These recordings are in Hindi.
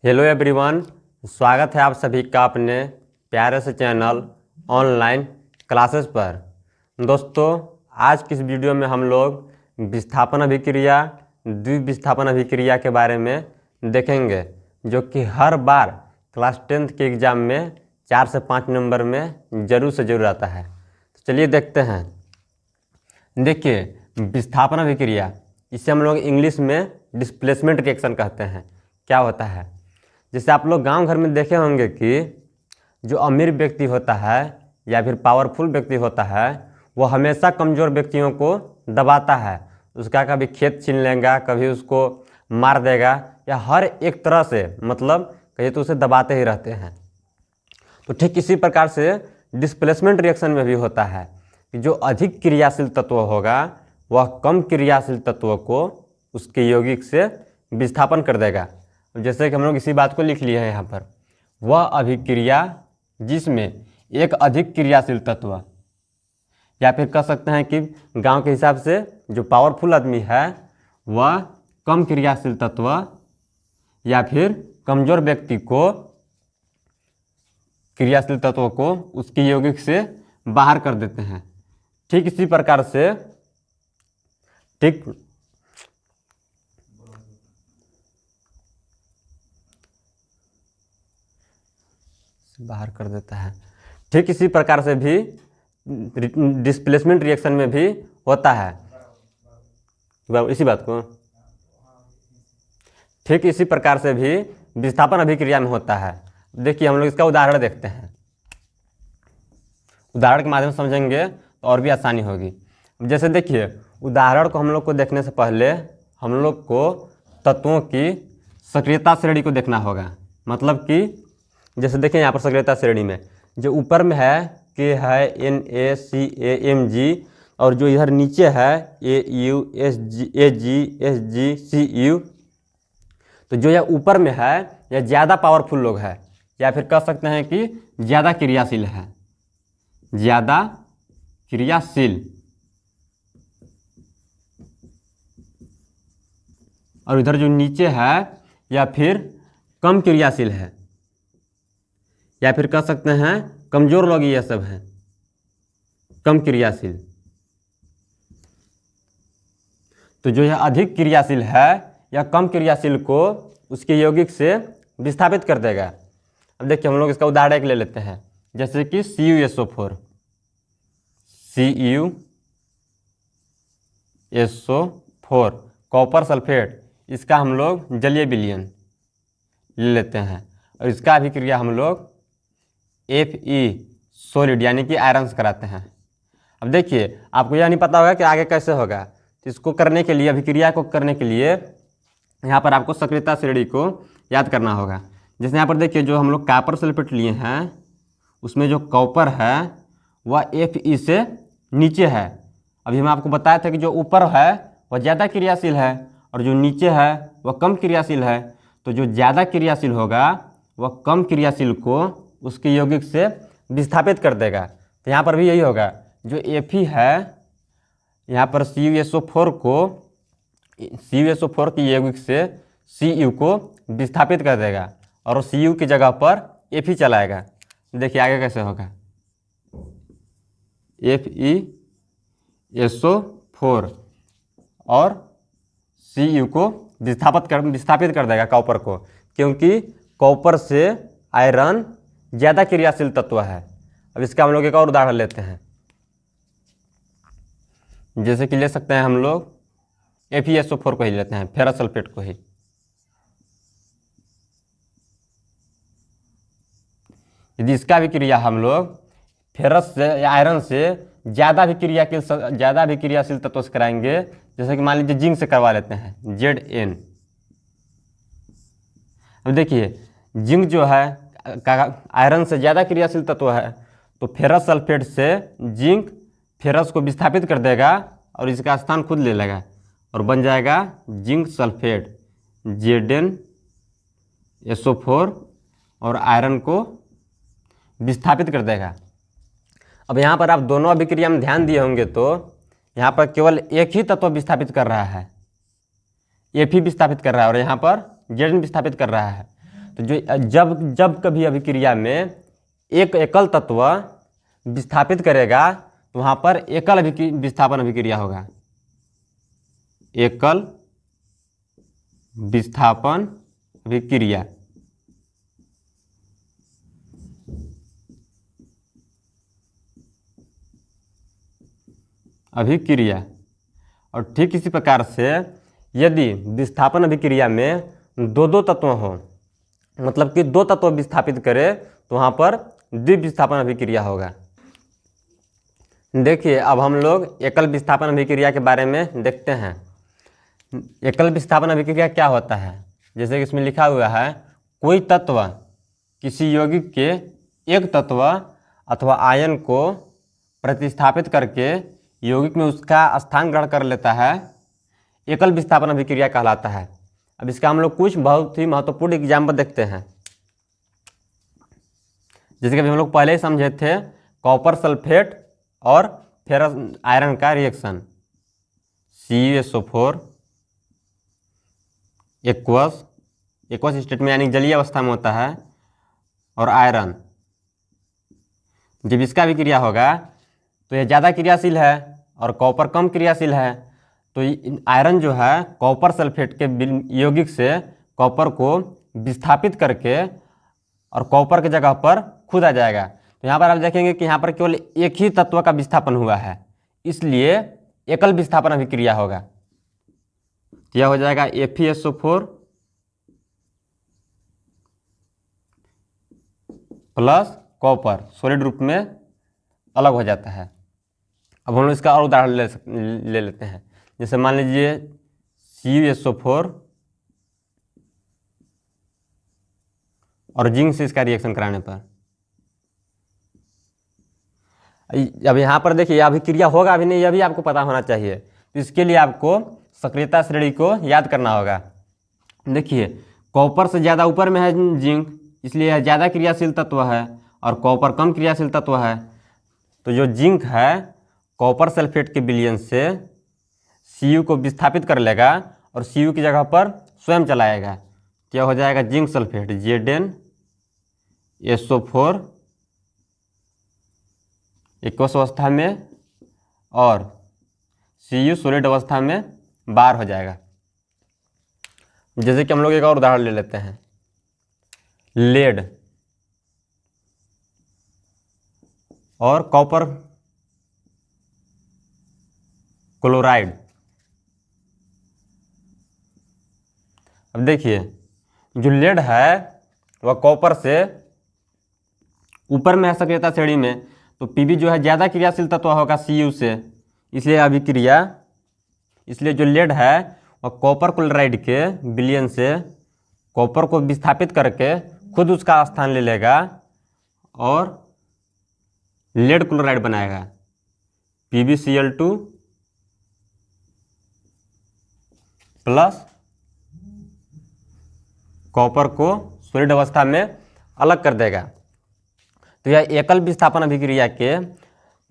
हेलो एवरीवन, स्वागत है आप सभी का अपने प्यारे से चैनल ऑनलाइन क्लासेस पर। दोस्तों, आज की इस वीडियो में हम लोग विस्थापन अभिक्रिया, द्विविस्थापन अभिक्रिया के बारे में देखेंगे, जो कि हर बार क्लास 10th के एग्ज़ाम में 4 से 5 नंबर में ज़रूर से ज़रूर आता है। तो चलिए देखते हैं। देखिए, विस्थापन अभिक्रिया, इसे हम लोग इंग्लिश में डिस्प्लेसमेंट रिएक्शन कहते हैं। क्या होता है? जैसे आप लोग गांव घर में देखे होंगे कि जो अमीर व्यक्ति होता है या फिर पावरफुल व्यक्ति होता है, वो हमेशा कमज़ोर व्यक्तियों को दबाता है। उसका कभी खेत छीन लेगा, कभी उसको मार देगा, या हर एक तरह से मतलब कहीं तो उसे दबाते ही रहते हैं। तो ठीक इसी प्रकार से डिस्प्लेसमेंट रिएक्शन में भी होता है कि जो अधिक क्रियाशील तत्व होगा वह कम क्रियाशील तत्व को उसके यौगिक से विस्थापन कर देगा। जैसे कि हम लोग इसी बात को लिख लिए हैं यहाँ पर, वह अभिक्रिया जिसमें एक अधिक क्रियाशील तत्व, या फिर कह सकते हैं कि गांव के हिसाब से जो पावरफुल आदमी है वह कम क्रियाशील तत्व या फिर कमज़ोर व्यक्ति को क्रियाशील तत्व को उसके यौगिक से बाहर कर देते हैं। ठीक इसी प्रकार से बाहर कर देता है। ठीक इसी प्रकार से भी डिस्प्लेसमेंट रिएक्शन में भी होता है। इसी बात को ठीक इसी प्रकार से भी विस्थापन अभिक्रिया में होता है। देखिए, हम लोग इसका उदाहरण देखते हैं। उदाहरण के माध्यम से समझेंगे तो और भी आसानी होगी। जैसे देखिए, उदाहरण को हम लोग को देखने से पहले हम लोग को तत्वों की सक्रियता श्रेणी को देखना होगा। मतलब कि जैसे देखिए, यहाँ पर सक्रियता श्रेणी में जो ऊपर में है K है NaCAMG, और जो इधर नीचे है AU AG SG CU, तो जो यह ऊपर में है यह ज़्यादा पावरफुल लोग है, या फिर कह सकते हैं कि ज़्यादा क्रियाशील है, ज़्यादा क्रियाशील। और इधर जो नीचे है या फिर कम क्रियाशील है, या फिर कह सकते हैं कमज़ोर लोग ये सब हैं, कम क्रियाशील। तो जो यह अधिक क्रियाशील है या कम क्रियाशील को उसके यौगिक से विस्थापित कर देगा। अब देखिए, हम लोग इसका उदाहरण एक ले लेते हैं। जैसे कि CuSO4 कॉपर सल्फेट, इसका हम लोग जलीय विलयन ले लेते हैं, और इसका अभिक्रिया हम लोग Fe सॉलिड यानी कि आयरन से कराते हैं। अब देखिए, आपको यह नहीं पता होगा कि आगे कैसे होगा। तो इसको करने के लिए, अभिक्रिया को करने के लिए यहाँ पर आपको सक्रियता श्रेणी को याद करना होगा। जैसे यहाँ पर देखिए, जो हम लोग कॉपर सल्फेट लिए हैं उसमें जो कॉपर है वह Fe से नीचे है। अभी हम आपको बताया था कि जो ऊपर है वह ज़्यादा क्रियाशील है और जो नीचे है वह कम क्रियाशील है। तो जो ज़्यादा क्रियाशील होगा वह कम क्रियाशील को उसके यौगिक से विस्थापित कर देगा। तो यहाँ पर भी यही होगा, जो Fe है यहाँ पर CuSO4 की यौगिक से Cu को विस्थापित कर देगा और Cu की जगह पर Fe चलाएगा। देखिए आगे कैसे होगा। FeSO4 और Cu को विस्थापित कर देगा कॉपर को, क्योंकि कॉपर से आयरन ज़्यादा क्रियाशील तत्व है। अब इसका हम लोग एक और उदाहरण लेते हैं। जैसे कि ले सकते हैं हम लोग FeSO4 को ही लेते हैं, फेरस सल्फेट को ही। यदि इसका भी क्रिया हम लोग फेरस से या आयरन से ज़्यादा भी क्रियाशील तत्व से कराएंगे, जैसे कि मान लीजिए जिंक से करवा लेते हैं Zn। अब देखिए, जिंक जो है आयरन से ज़्यादा क्रियाशील तत्व है, तो फेरस सल्फेट से जिंक फेरस को विस्थापित कर देगा और इसका स्थान खुद ले लेगा और बन जाएगा जिंक सल्फेट ZnSO4 और आयरन को विस्थापित कर देगा। अब यहाँ पर आप दोनों अभिक्रिया में ध्यान दिए होंगे तो यहाँ पर केवल एक ही तत्व विस्थापित कर रहा है, Fe विस्थापित कर रहा है और यहाँ पर Zn विस्थापित कर रहा है। तो जो जब जब कभी अभिक्रिया में एक एकल तत्व विस्थापित करेगा तो वहाँ पर एकल विस्थापन अभिक्रिया होगा, एकल विस्थापन अभिक्रिया। अभिक्रिया और ठीक इसी प्रकार से यदि विस्थापन अभिक्रिया में दो दो तत्व हो, मतलब कि दो तत्व विस्थापित करे तो वहाँ पर द्विविस्थापन अभिक्रिया होगा। देखिए अब हम लोग एकल विस्थापन अभिक्रिया के बारे में देखते हैं। एकल विस्थापन अभिक्रिया क्या होता है, जैसे कि इसमें लिखा हुआ है कोई तत्व किसी यौगिक के एक तत्व अथवा आयन को प्रतिस्थापित करके यौगिक में उसका स्थान ग्रहण कर लेता है, एकल विस्थापन अभिक्रिया कहलाता है। अब इसका हम लोग कुछ बहुत ही महत्वपूर्ण एग्जाम्पल देखते हैं। जैसे कि हम लोग पहले ही समझे थे कॉपर सल्फेट और फेरस आयरन का रिएक्शन, CuSO4 एक्वस स्टेट में यानी जलीय अवस्था में होता है, और आयरन जब इसका अभिक्रिया होगा तो यह ज़्यादा क्रियाशील है और कॉपर कम क्रियाशील है। तो आयरन जो है कॉपर सल्फेट के यौगिक से कॉपर को विस्थापित करके और कॉपर की जगह पर खुद आ जाएगा। तो यहाँ पर आप देखेंगे कि यहाँ पर केवल एक ही तत्व का विस्थापन हुआ है, इसलिए एकल विस्थापन अभिक्रिया होगा। तो यह हो जाएगा FeSO4 प्लस कॉपर सॉलिड रूप में अलग हो जाता है। अब हम लोग इसका और उदाहरण ले लेते हैं। जैसे मान लीजिए CuSO4 और जिंक से इसका रिएक्शन कराने पर, अब यहाँ पर देखिए अभिक्रिया होगा अभी नहीं, यह भी आपको पता होना चाहिए। तो इसके लिए आपको सक्रियता श्रेणी को याद करना होगा। देखिए कॉपर से ज़्यादा ऊपर में है जिंक, इसलिए यह ज़्यादा क्रियाशील तत्व है और कॉपर कम क्रियाशील तत्व है। तो जो जिंक है कॉपर सल्फेट के विलयन से Cu को विस्थापित कर लेगा और Cu की जगह पर स्वयं चलाएगा। क्या हो जाएगा जिंक सल्फेट ZnSO4 एक्वस अवस्था में और Cu सॉलिड अवस्था में बार हो जाएगा। जैसे कि हम लोग एक और उदाहरण ले लेते हैं, लेड और कॉपर क्लोराइड। अब देखिए जो लेड है वह कॉपर से ऊपर में है सक्रियता श्रेणी में, तो Pb जो है ज़्यादा क्रियाशील तत्व होगा Cu से, इसलिए अभिक्रिया, इसलिए जो लेड है वह कॉपर क्लोराइड के विलयन से कॉपर को विस्थापित करके खुद उसका स्थान ले लेगा और लेड क्लोराइड बनाएगा, PbCl2 प्लस कॉपर को सॉलिड अवस्था में अलग कर देगा। तो यह एकल विस्थापन अभिक्रिया के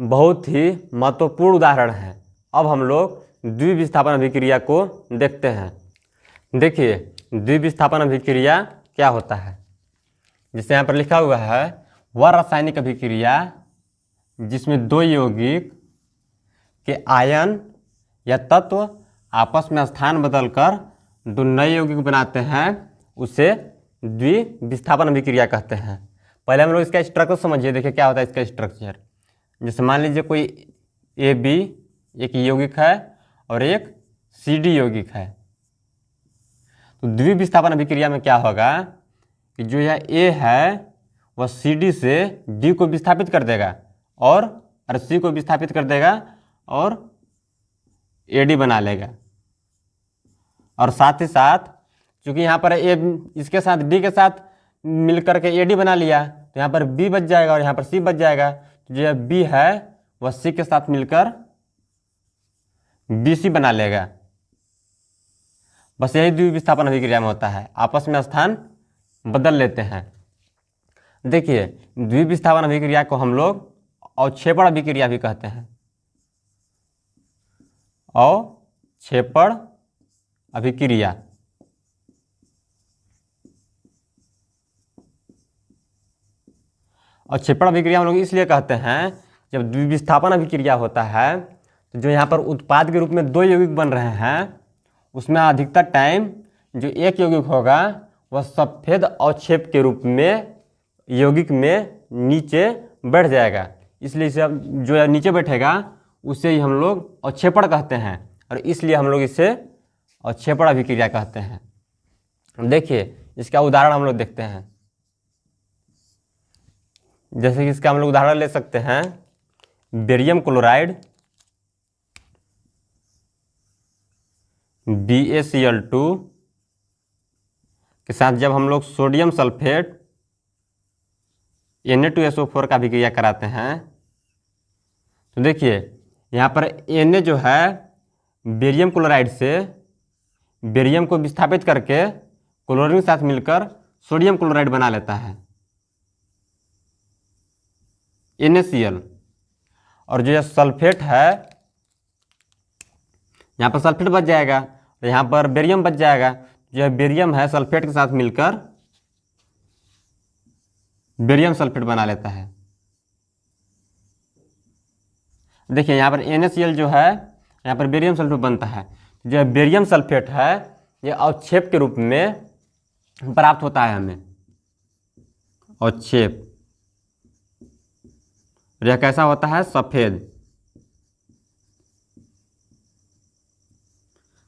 बहुत ही महत्वपूर्ण उदाहरण है। अब हम लोग द्विविस्थापन अभिक्रिया को देखते हैं। देखिए द्विविस्थापन अभिक्रिया क्या होता है, जिससे यहाँ पर लिखा हुआ है वह रासायनिक अभिक्रिया जिसमें दो यौगिक के आयन या तत्व आपस में स्थान बदलकर दो नए यौगिक बनाते हैं, उसे द्विविस्थापन अभिक्रिया कहते हैं। पहले हम लोग इसका स्ट्रक्चर समझिए। देखिए क्या होता है इसका स्ट्रक्चर। जैसे मान लीजिए कोई AB एक यौगिक है और एक CD यौगिक है, तो द्विविस्थापन अभिक्रिया में क्या होगा कि जो यह A है वह CD से D को विस्थापित कर देगा और C को विस्थापित कर देगा और AD बना लेगा। और साथ ही साथ चूंकि यहाँ पर A इसके साथ D के साथ मिलकर के AD बना लिया, तो यहाँ पर B बच जाएगा और यहाँ पर C बच जाएगा। तो जो B है वह C के साथ मिलकर BC बना लेगा। बस यही द्विविस्थापन अभिक्रिया में होता है, आपस में स्थान बदल लेते हैं। देखिए द्विविस्थापन अभिक्रिया को हम लोग अवक्षेपण अभिक्रिया भी कहते हैं। अवक्षेपण अभिक्रिया अवक्षेपण अभिक्रिया हम लोग इसलिए कहते हैं, जब द्विविस्थापन अभिक्रिया होता है तो जो यहाँ पर उत्पाद के रूप में 2 यौगिक बन रहे हैं, उसमें अधिकतर टाइम जो एक यौगिक होगा वह सफेद अवक्षेप के रूप में यौगिक में नीचे बैठ जाएगा। इसलिए इसे जो नीचे बैठेगा उसे ही हम लोग अवक्षेपण कहते हैं, और इसलिए हम लोग इसे अवक्षेपण अभिक्रिया कहते हैं। देखिए इसका उदाहरण हम लोग देखते हैं। जैसे कि इसका हम लोग उदाहरण ले सकते हैं, बेरियम क्लोराइड BaCl2 के साथ जब हम लोग सोडियम सल्फेट Na2SO4 का अभिक्रिया कराते हैं तो देखिए यहाँ पर Na जो है बेरियम क्लोराइड से बेरियम को विस्थापित करके क्लोरीन के साथ मिलकर सोडियम क्लोराइड बना लेता है NaCl, और जो यह सल्फेट है यहाँ पर सल्फेट बच जाएगा और यहाँ पर बेरियम बच जाएगा। जो है बेरियम है सल्फेट के साथ मिलकर बेरियम सल्फेट बना लेता है। देखिए यहाँ पर NaCl जो है यहाँ पर बेरियम सल्फेट बनता है। जो बेरियम सल्फेट है ये अवक्षेप के रूप में प्राप्त होता है हमें, अवक्षेप। यह कैसा होता है? सफेद।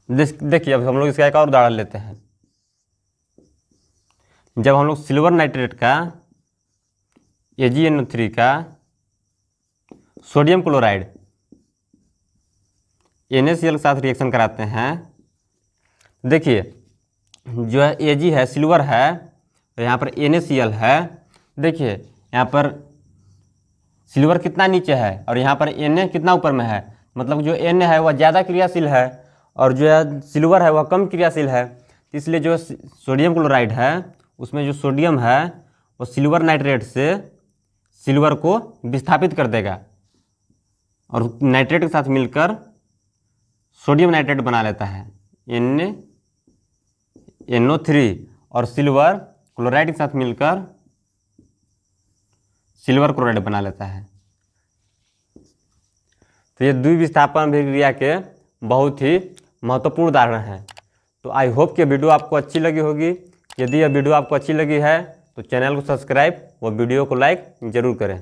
देखिए अब हम लोग इसका एक और उदाहरण लेते हैं। जब हम लोग सिल्वर नाइट्रेट का AgNO3 का सोडियम क्लोराइड NaCl के साथ रिएक्शन कराते हैं, देखिए जो है Ag है सिल्वर है और यहाँ पर NaCl है। देखिए यहाँ पर सिल्वर कितना नीचे है और यहाँ पर Na कितना ऊपर में है, मतलब जो Na है वह ज़्यादा क्रियाशील है और जो है सिल्वर है वह कम क्रियाशील है। इसलिए जो सोडियम क्लोराइड है उसमें जो सोडियम है वो सिल्वर नाइट्रेट से सिल्वर को विस्थापित कर देगा और नाइट्रेट के साथ मिलकर सोडियम नाइट्रेट बना लेता है NaNO3, और सिल्वर क्लोराइड के साथ मिलकर सिल्वर क्लोराइड बना लेता है। तो ये द्विविस्थापन अभिक्रिया के बहुत ही महत्वपूर्ण उदाहरण हैं। तो आई होप कि वीडियो आपको अच्छी लगी होगी। यदि यह वीडियो आपको अच्छी लगी है तो चैनल को सब्सक्राइब व वीडियो को लाइक ज़रूर करें।